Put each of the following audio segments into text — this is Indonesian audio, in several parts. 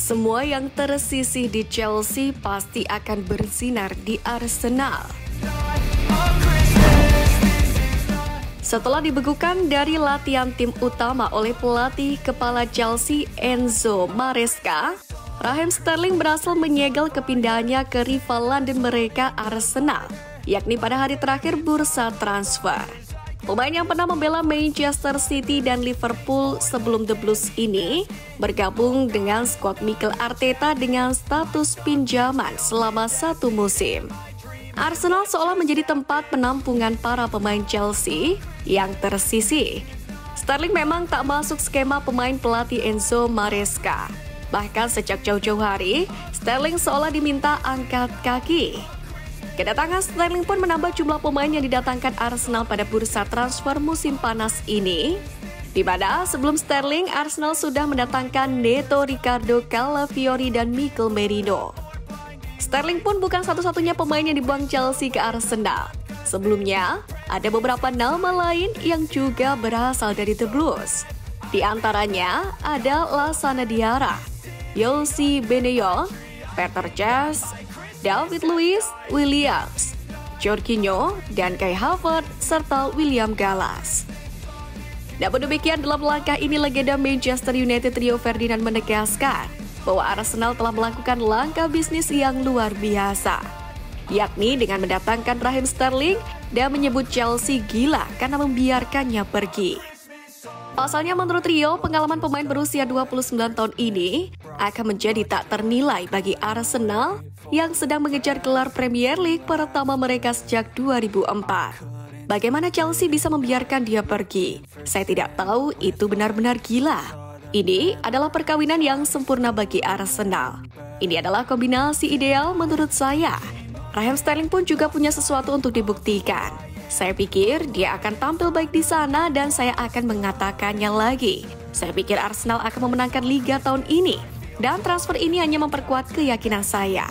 Semua yang tersisih di Chelsea pasti akan bersinar di Arsenal. Setelah dibekukan dari latihan tim utama oleh pelatih kepala Chelsea Enzo Maresca, Raheem Sterling berhasil menyegel kepindahannya ke rival London mereka Arsenal, yakni pada hari terakhir bursa transfer. Pemain yang pernah membela Manchester City dan Liverpool sebelum The Blues ini bergabung dengan skuad Mikel Arteta dengan status pinjaman selama 1 musim. Arsenal seolah menjadi tempat penampungan para pemain Chelsea yang tersisih. Sterling memang tak masuk skema pemain pelatih Enzo Maresca. Bahkan sejak jauh-jauh hari, Sterling seolah diminta angkat kaki. Kedatangan Sterling pun menambah jumlah pemain yang didatangkan Arsenal pada bursa transfer musim panas ini. Di mana sebelum Sterling, Arsenal sudah mendatangkan Neto, Ricardo Calafiori, dan Mikel Merino. Sterling pun bukan satu-satunya pemain yang dibuang Chelsea ke Arsenal. Sebelumnya, ada beberapa nama lain yang juga berasal dari The Blues. Di antaranya ada Lassana Diarra, Yossi Benayoun, Peter Cech, David Luiz Williams, Jorginho, dan Kai Havertz, serta William Gallas. Namun demikian, dalam langkah ini legenda Manchester United Rio Ferdinand menegaskan bahwa Arsenal telah melakukan langkah bisnis yang luar biasa, yakni dengan mendatangkan Raheem Sterling dan menyebut Chelsea gila karena membiarkannya pergi. Pasalnya menurut Rio, pengalaman pemain berusia 29 tahun ini akan menjadi tak ternilai bagi Arsenal yang sedang mengejar gelar Premier League pertama mereka sejak 2004. Bagaimana Chelsea bisa membiarkan dia pergi? Saya tidak tahu, itu benar-benar gila. Ini adalah perkawinan yang sempurna bagi Arsenal. Ini adalah kombinasi ideal menurut saya. Raheem Sterling pun juga punya sesuatu untuk dibuktikan. Saya pikir dia akan tampil baik di sana dan saya akan mengatakannya lagi. Saya pikir Arsenal akan memenangkan Liga tahun ini dan transfer ini hanya memperkuat keyakinan saya.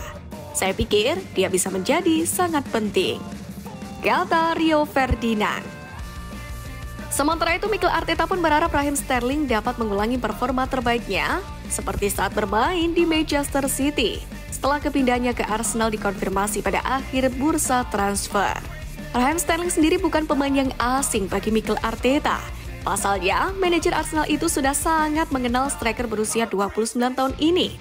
Saya pikir dia bisa menjadi sangat penting, kata Rio Ferdinand. Sementara itu, Mikel Arteta pun berharap Raheem Sterling dapat mengulangi performa terbaiknya seperti saat bermain di Manchester City setelah kepindahannya ke Arsenal dikonfirmasi pada akhir bursa transfer. Raheem Sterling sendiri bukan pemain yang asing bagi Mikel Arteta. Pasalnya, manajer Arsenal itu sudah sangat mengenal striker berusia 29 tahun ini.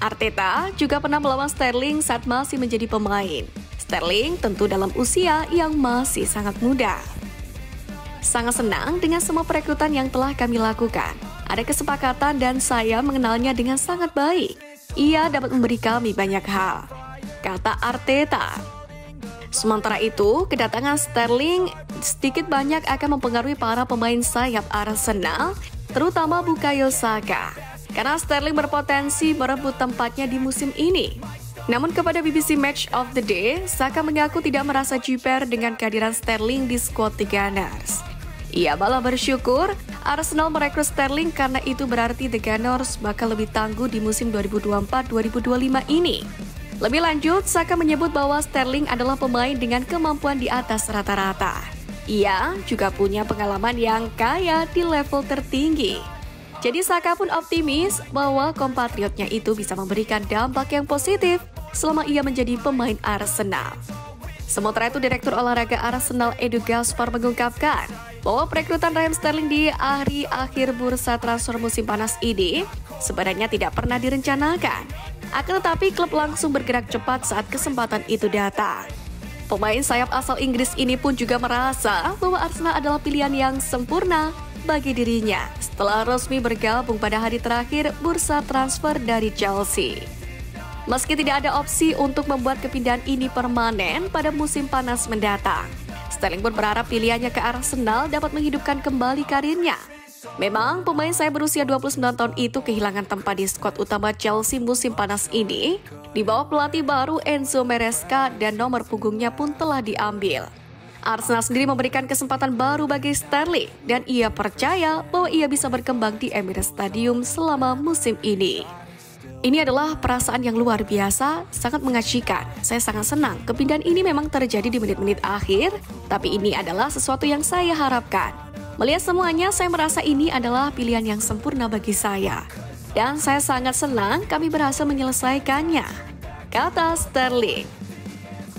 Arteta juga pernah melawan Sterling saat masih menjadi pemain. Sterling tentu dalam usia yang masih sangat muda. Sangat senang dengan semua perekrutan yang telah kami lakukan. Ada kesepakatan dan saya mengenalnya dengan sangat baik. Ia dapat memberi kami banyak hal, kata Arteta. Sementara itu, kedatangan Sterling sedikit banyak akan mempengaruhi para pemain sayap Arsenal, terutama Bukayo Saka, karena Sterling berpotensi merebut tempatnya di musim ini. Namun kepada BBC Match of the Day, Saka mengaku tidak merasa jiper dengan kehadiran Sterling di skuad The Gunners. Ia malah bersyukur Arsenal merekrut Sterling karena itu berarti The Gunners bakal lebih tangguh di musim 2024-2025 ini. Lebih lanjut, Saka menyebut bahwa Sterling adalah pemain dengan kemampuan di atas rata-rata. Ia juga punya pengalaman yang kaya di level tertinggi. Jadi Saka pun optimis bahwa kompatriotnya itu bisa memberikan dampak yang positif selama ia menjadi pemain Arsenal. Sementara itu, Direktur Olahraga Arsenal Edu Gaspar mengungkapkan bahwa perekrutan Raheem Sterling di hari akhir bursa transfer musim panas ini sebenarnya tidak pernah direncanakan. Akan tetapi klub langsung bergerak cepat saat kesempatan itu datang. Pemain sayap asal Inggris ini pun juga merasa bahwa Arsenal adalah pilihan yang sempurna bagi dirinya setelah resmi bergabung pada hari terakhir bursa transfer dari Chelsea. Meski tidak ada opsi untuk membuat kepindahan ini permanen pada musim panas mendatang, Sterling pun berharap pilihannya ke Arsenal dapat menghidupkan kembali karirnya. Memang pemain sayap berusia 29 tahun itu kehilangan tempat di skuad utama Chelsea musim panas ini di bawah pelatih baru Enzo Maresca dan nomor punggungnya pun telah diambil. Arsenal sendiri memberikan kesempatan baru bagi Sterling dan ia percaya bahwa ia bisa berkembang di Emirates Stadium selama musim ini. Ini adalah perasaan yang luar biasa, sangat mengasyikkan. Saya sangat senang kepindahan ini memang terjadi di menit-menit akhir, tapi ini adalah sesuatu yang saya harapkan. Melihat semuanya, saya merasa ini adalah pilihan yang sempurna bagi saya. Dan saya sangat senang kami berhasil menyelesaikannya, kata Sterling.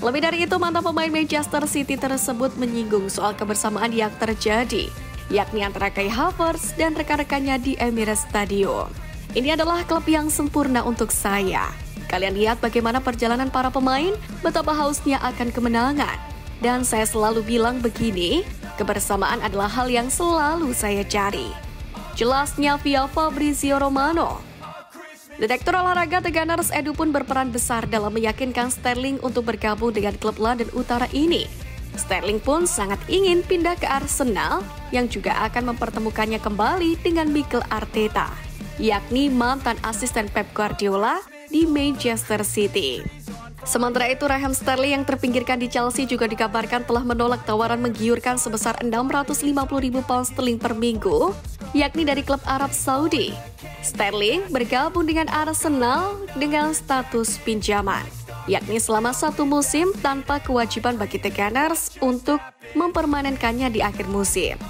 Lebih dari itu, mantan pemain Manchester City tersebut menyinggung soal kebersamaan yang terjadi, yakni antara Kai Havertz dan rekan-rekannya di Emirates Stadium. Ini adalah klub yang sempurna untuk saya. Kalian lihat bagaimana perjalanan para pemain, betapa hausnya akan kemenangan. Dan saya selalu bilang begini, kebersamaan adalah hal yang selalu saya cari. Jelasnya via Fabrizio Romano. Direktur olahraga The Gunners Edu pun berperan besar dalam meyakinkan Sterling untuk bergabung dengan klub London Utara ini. Sterling pun sangat ingin pindah ke Arsenal yang juga akan mempertemukannya kembali dengan Mikel Arteta, yakni mantan asisten Pep Guardiola di Manchester City. Sementara itu, Raheem Sterling yang terpinggirkan di Chelsea juga dikabarkan telah menolak tawaran menggiurkan sebesar 650.000 pound sterling per minggu, yakni dari klub Arab Saudi. Sterling bergabung dengan Arsenal dengan status pinjaman, yakni selama 1 musim tanpa kewajiban bagi The Gunners untuk mempermanenkannya di akhir musim.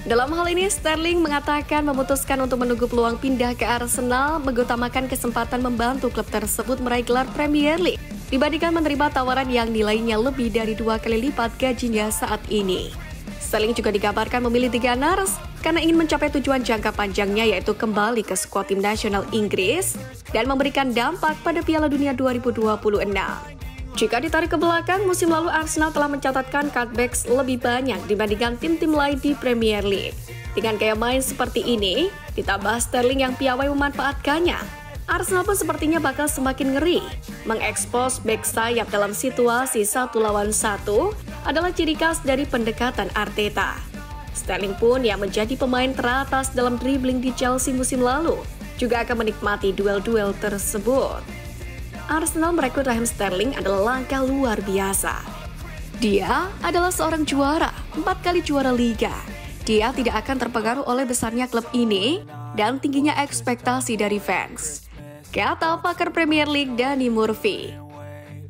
Dalam hal ini, Sterling mengatakan memutuskan untuk menunggu peluang pindah ke Arsenal, mengutamakan kesempatan membantu klub tersebut meraih gelar Premier League, dibandingkan menerima tawaran yang nilainya lebih dari 2 kali lipat gajinya saat ini. Sterling juga dikabarkan memilih The Gunners karena ingin mencapai tujuan jangka panjangnya, yaitu kembali ke skuad tim nasional Inggris dan memberikan dampak pada Piala Dunia 2026. Jika ditarik ke belakang, musim lalu Arsenal telah mencatatkan cutbacks lebih banyak dibandingkan tim-tim lain di Premier League. Dengan gaya main seperti ini, ditambah Sterling yang piawai memanfaatkannya, Arsenal pun sepertinya bakal semakin ngeri. Mengekspos bek sayap dalam situasi 1 lawan 1 adalah ciri khas dari pendekatan Arteta. Sterling pun yang menjadi pemain teratas dalam dribbling di Chelsea musim lalu juga akan menikmati duel-duel tersebut. Arsenal merekrut Raheem Sterling adalah langkah luar biasa. Dia adalah seorang juara, 4 kali juara Liga. Dia tidak akan terpengaruh oleh besarnya klub ini dan tingginya ekspektasi dari fans, kata pakar Premier League Danny Murphy.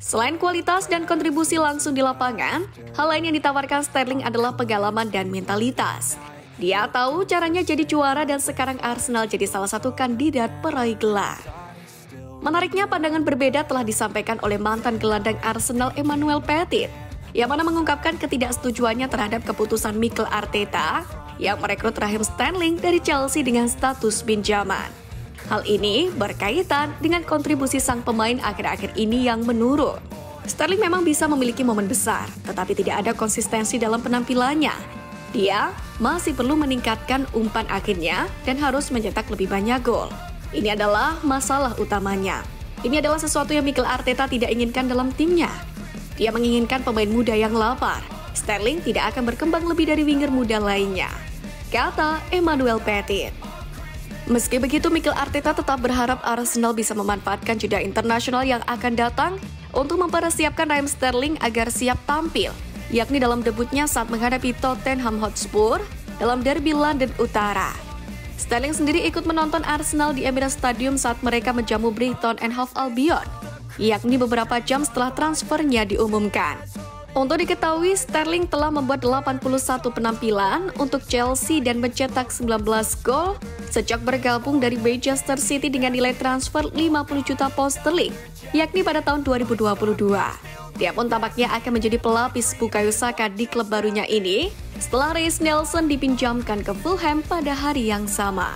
Selain kualitas dan kontribusi langsung di lapangan, hal lain yang ditawarkan Sterling adalah pengalaman dan mentalitas. Dia tahu caranya jadi juara dan sekarang Arsenal jadi salah satu kandidat peraih gelar. Menariknya, pandangan berbeda telah disampaikan oleh mantan gelandang Arsenal Emmanuel Petit, yang mana mengungkapkan ketidaksetujuannya terhadap keputusan Mikel Arteta yang merekrut Raheem Sterling dari Chelsea dengan status pinjaman. Hal ini berkaitan dengan kontribusi sang pemain akhir-akhir ini yang menurun. Sterling memang bisa memiliki momen besar, tetapi tidak ada konsistensi dalam penampilannya. Dia masih perlu meningkatkan umpan akhirnya dan harus mencetak lebih banyak gol. Ini adalah masalah utamanya. Ini adalah sesuatu yang Mikel Arteta tidak inginkan dalam timnya. Dia menginginkan pemain muda yang lapar. Sterling tidak akan berkembang lebih dari winger muda lainnya, kata Emmanuel Petit. Meski begitu, Mikel Arteta tetap berharap Arsenal bisa memanfaatkan jeda internasional yang akan datang untuk mempersiapkan Raheem Sterling agar siap tampil, yakni dalam debutnya saat menghadapi Tottenham Hotspur dalam derby London Utara. Sterling sendiri ikut menonton Arsenal di Emirates Stadium saat mereka menjamu Brighton and Hove Albion, yakni beberapa jam setelah transfernya diumumkan. Untuk diketahui, Sterling telah membuat 81 penampilan untuk Chelsea dan mencetak 19 gol sejak bergabung dari Manchester City dengan nilai transfer 50 juta pound sterling, yakni pada tahun 2022. Dia pun tampaknya akan menjadi pelapis Bukayo Saka di klub barunya ini setelah Reiss Nelson dipinjamkan ke Fulham pada hari yang sama.